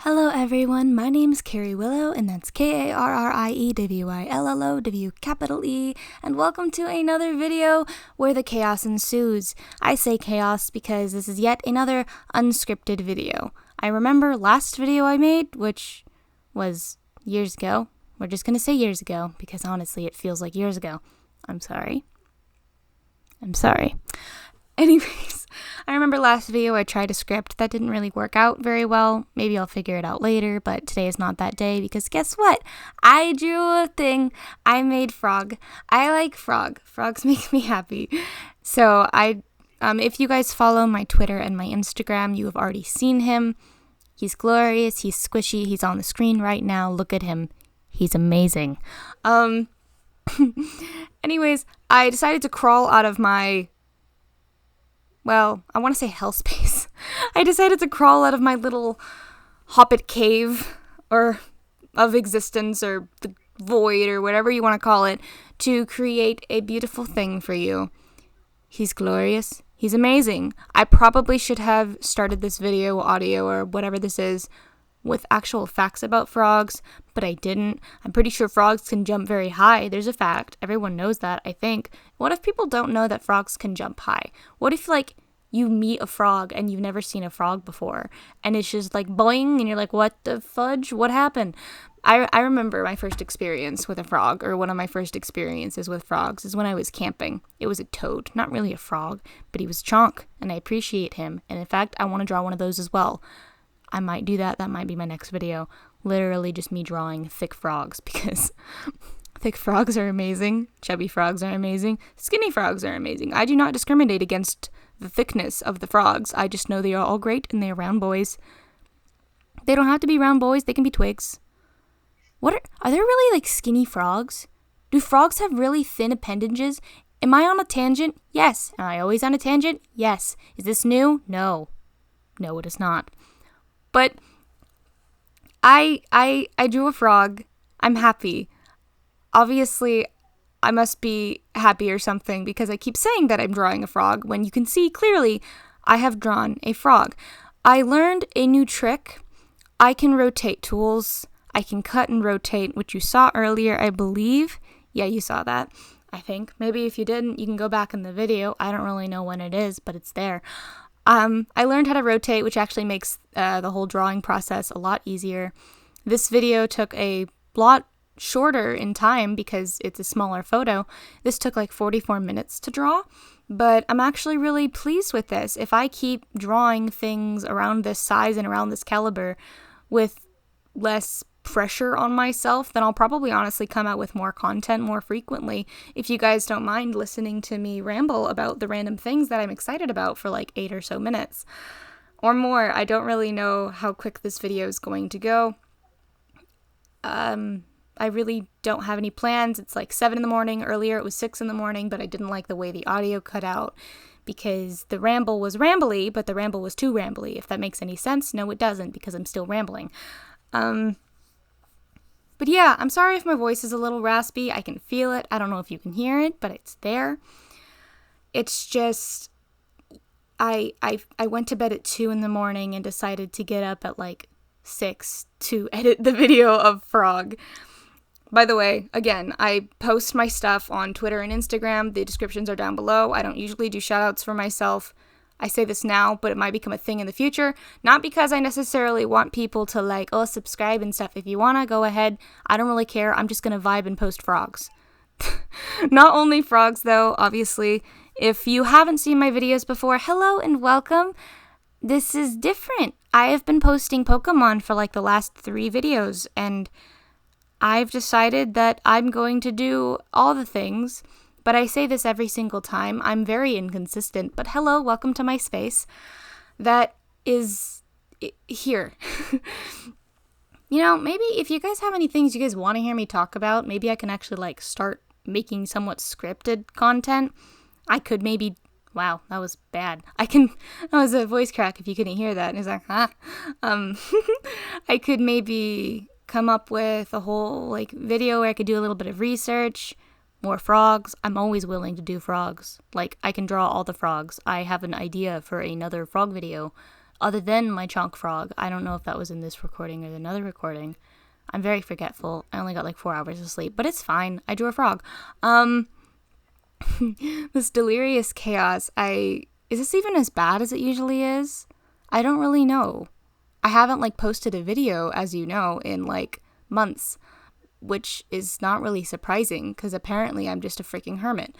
Hello everyone, my name is KarrieWillowE, and that's KarrieWillowE, and welcome to another video where the chaos ensues. I say chaos because this is yet another unscripted video. I remember last video I made, which was years ago. We're just gonna say years ago, because honestly it feels like years ago. I'm sorry. Anyways, I remember last video I tried a script that didn't really work out very well. Maybe I'll figure it out later, but today is not that day because guess what? I drew a thing. I made frog. I like frog. Frogs make me happy. So if you guys follow my Twitter and my Instagram, you have already seen him. He's glorious. He's squishy. He's on the screen right now. Look at him. He's amazing. Anyways, I decided to crawl out of my... Well, I want to say hell space. I decided to crawl out of my little hobbit cave or of existence or the void or whatever you want to call it to create a beautiful thing for you. He's glorious. He's amazing. I probably should have started this video, audio, or whatever this is with actual facts about frogs, but I didn't. I'm pretty sure frogs can jump very high. There's a fact. Everyone knows that, I think. What if people don't know that frogs can jump high? What if, you meet a frog and you've never seen a frog before, and it's just boing, and you're like, what the fudge? What happened? I remember my first experience with a frog, or one of my first experiences with frogs, is when I was camping. It was a toad, not really a frog, but he was chonk, and I appreciate him, and in fact, I want to draw one of those as well. I might do that. That might be my next video. Literally just me drawing thick frogs, because thick frogs are amazing. Chubby frogs are amazing. Skinny frogs are amazing. I do not discriminate against the thickness of the frogs. I just know they are all great, and they are round boys. They don't have to be round boys. They can be twigs. Are there really, skinny frogs? Do frogs have really thin appendages? Am I on a tangent? Yes. Am I always on a tangent? Yes. Is this new? No. No, it is not. But I drew a frog. I'm happy. Obviously, I must be happy or something because I keep saying that I'm drawing a frog when you can see clearly I have drawn a frog. I learned a new trick. I can rotate tools. I can cut and rotate, which you saw earlier, I believe. Yeah, you saw that, I think. Maybe if you didn't, you can go back in the video. I don't really know when it is, but it's there. I learned how to rotate, which actually makes the whole drawing process a lot easier. This video took a lot shorter in time because it's a smaller photo. This took 44 minutes to draw, but I'm actually really pleased with this. If I keep drawing things around this size and around this caliber with less pressure on myself, then I'll probably honestly come out with more content more frequently. If you guys don't mind listening to me ramble about the random things that I'm excited about for 8 or so minutes or more. I don't really know how quick this video is going to go. I really don't have any plans. It's 7 in the morning. Earlier it was 6 in the morning, but I didn't like the way the audio cut out because the ramble was rambly, but the ramble was too rambly, if that makes any sense. No, it doesn't, because I'm still rambling. But yeah, I'm sorry if my voice is a little raspy. I can feel it. I don't know if you can hear it, but it's there. It's just, I went to bed at 2 in the morning and decided to get up at 6 to edit the video of Frog. By the way, again, I post my stuff on Twitter and Instagram. The descriptions are down below. I don't usually do shoutouts for myself. I say this now, but it might become a thing in the future. Not because I necessarily want people to subscribe and stuff. If you want to, go ahead. I don't really care. I'm just going to vibe and post frogs. Not only frogs, though, obviously. If you haven't seen my videos before, hello and welcome. This is different. I have been posting Pokemon for the last 3 videos, and I've decided that I'm going to do all the things. But I say this every single time. I'm very inconsistent. But hello, welcome to my space. That is here. Maybe if you guys have any things you guys want to hear me talk about, maybe I can actually start making somewhat scripted content. I could maybe... Wow, that was bad. That was a voice crack if you couldn't hear that. And it's I could maybe come up with a whole video where I could do a little bit of research. More frogs. I'm always willing to do frogs. I can draw all the frogs. I have an idea for another frog video. other than my chonk frog. I don't know if that was in this recording or another recording. I'm very forgetful. I only got like 4 hours of sleep, but it's fine. I drew a frog. This delirious chaos, is this even as bad as it usually is? I don't really know. I haven't like posted a video, as you know, in like months, which is not really surprising because apparently I'm just a freaking hermit.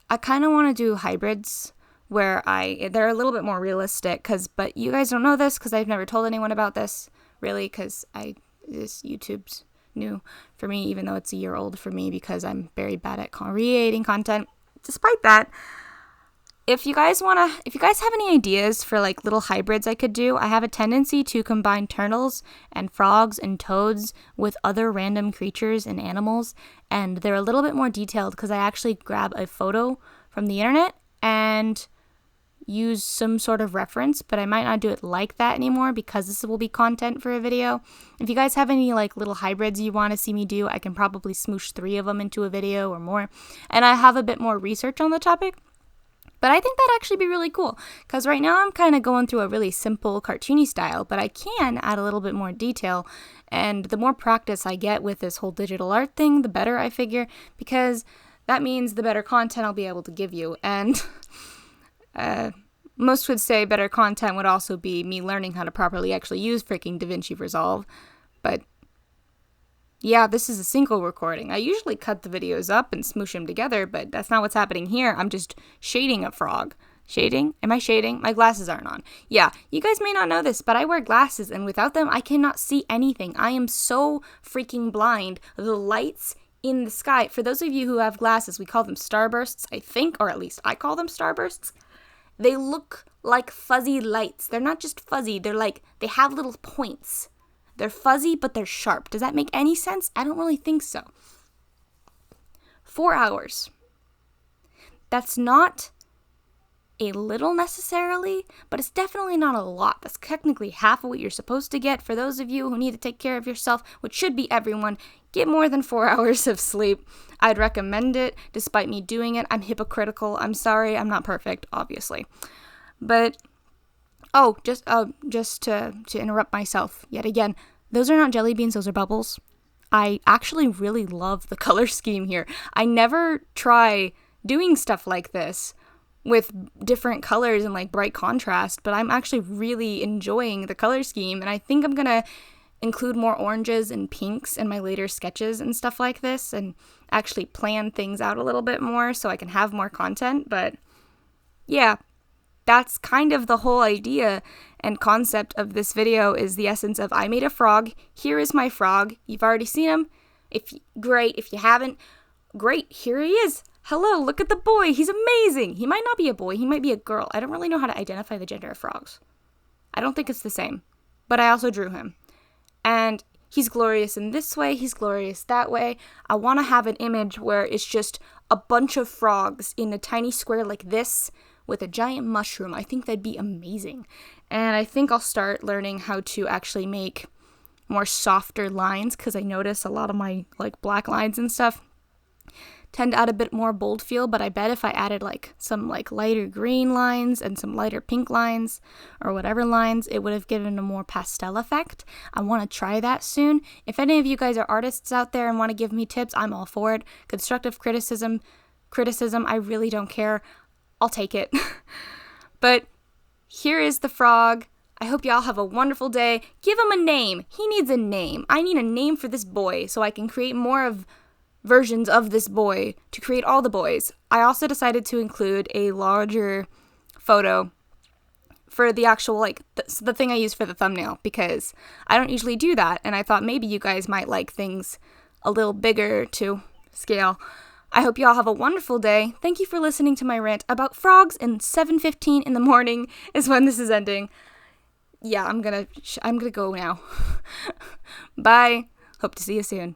I kind of want to do hybrids where they're a little bit more realistic, but you guys don't know this because I've never told anyone about this, really, because YouTube's new for me, even though it's a year old for me because I'm very bad at creating content. Despite that, if you guys have any ideas for like little hybrids I could do, I have a tendency to combine turtles and frogs and toads with other random creatures and animals, and they're a little bit more detailed because I actually grab a photo from the internet and use some sort of reference, but I might not do it like that anymore because this will be content for a video. If you guys have any like little hybrids you want to see me do, I can probably smoosh 3 of them into a video or more, and I have a bit more research on the topic. But I think that'd actually be really cool because right now I'm kind of going through a really simple cartoony style, but I can add a little bit more detail, and the more practice I get with this whole digital art thing, the better, I figure, because that means the better content I'll be able to give you. And most would say better content would also be me learning how to properly actually use freaking DaVinci Resolve. But yeah, this is a single recording. I usually cut the videos up and smoosh them together, but that's not what's happening here. I'm just shading a frog. Shading? Am I shading? My glasses aren't on. Yeah, you guys may not know this, but I wear glasses, and without them, I cannot see anything. I am so freaking blind. The lights in the sky, for those of you who have glasses, we call them starbursts, I think, or at least I call them starbursts. They look like fuzzy lights. They're not just fuzzy, they have little points. They're fuzzy, but they're sharp. Does that make any sense? I don't really think so. 4 hours. That's not a little necessarily, but it's definitely not a lot. That's technically half of what you're supposed to get. For those of you who need to take care of yourself, which should be everyone, get more than 4 hours of sleep. I'd recommend it, despite me doing it. I'm hypocritical. I'm sorry. I'm not perfect, obviously. But, just to interrupt myself yet again, those are not jelly beans. Those are bubbles. I actually really love the color scheme here. I never try doing stuff like this with different colors and like bright contrast, but I'm actually really enjoying the color scheme, and I think I'm gonna include more oranges and pinks in my later sketches and stuff like this, and actually plan things out a little bit more so I can have more content. But yeah, that's kind of the whole idea and concept of this video, is the essence of I made a frog, here is my frog, you've already seen him, great, if you haven't, great, here he is. Hello, look at the boy. He's amazing. He might not be a boy. He might be a girl. I don't really know how to identify the gender of frogs. I don't think it's the same. But I also drew him. And he's glorious in this way. He's glorious that way. I want to have an image where it's just a bunch of frogs in a tiny square like this with a giant mushroom. I think that'd be amazing. And I think I'll start learning how to actually make more softer lines, because I notice a lot of my like black lines and stuff tend to add a bit more bold feel, but I bet if I added like some like lighter green lines and some lighter pink lines or whatever lines, it would have given a more pastel effect. I want to try that soon. If any of you guys are artists out there and want to give me tips, I'm all for it. Constructive criticism, I really don't care. I'll take it. But here is the frog. I hope y'all have a wonderful day. Give him a name. He needs a name. I need a name for this boy so I can create more of versions of this boy to create all the boys. I also decided to include a larger photo for the actual, like, the thing I use for the thumbnail, because I don't usually do that, and I thought maybe you guys might like things a little bigger to scale. I hope you all have a wonderful day. Thank you for listening to my rant about frogs, and 7:15 in the morning is when this is ending. Yeah, I'm gonna go now. Bye. Hope to see you soon.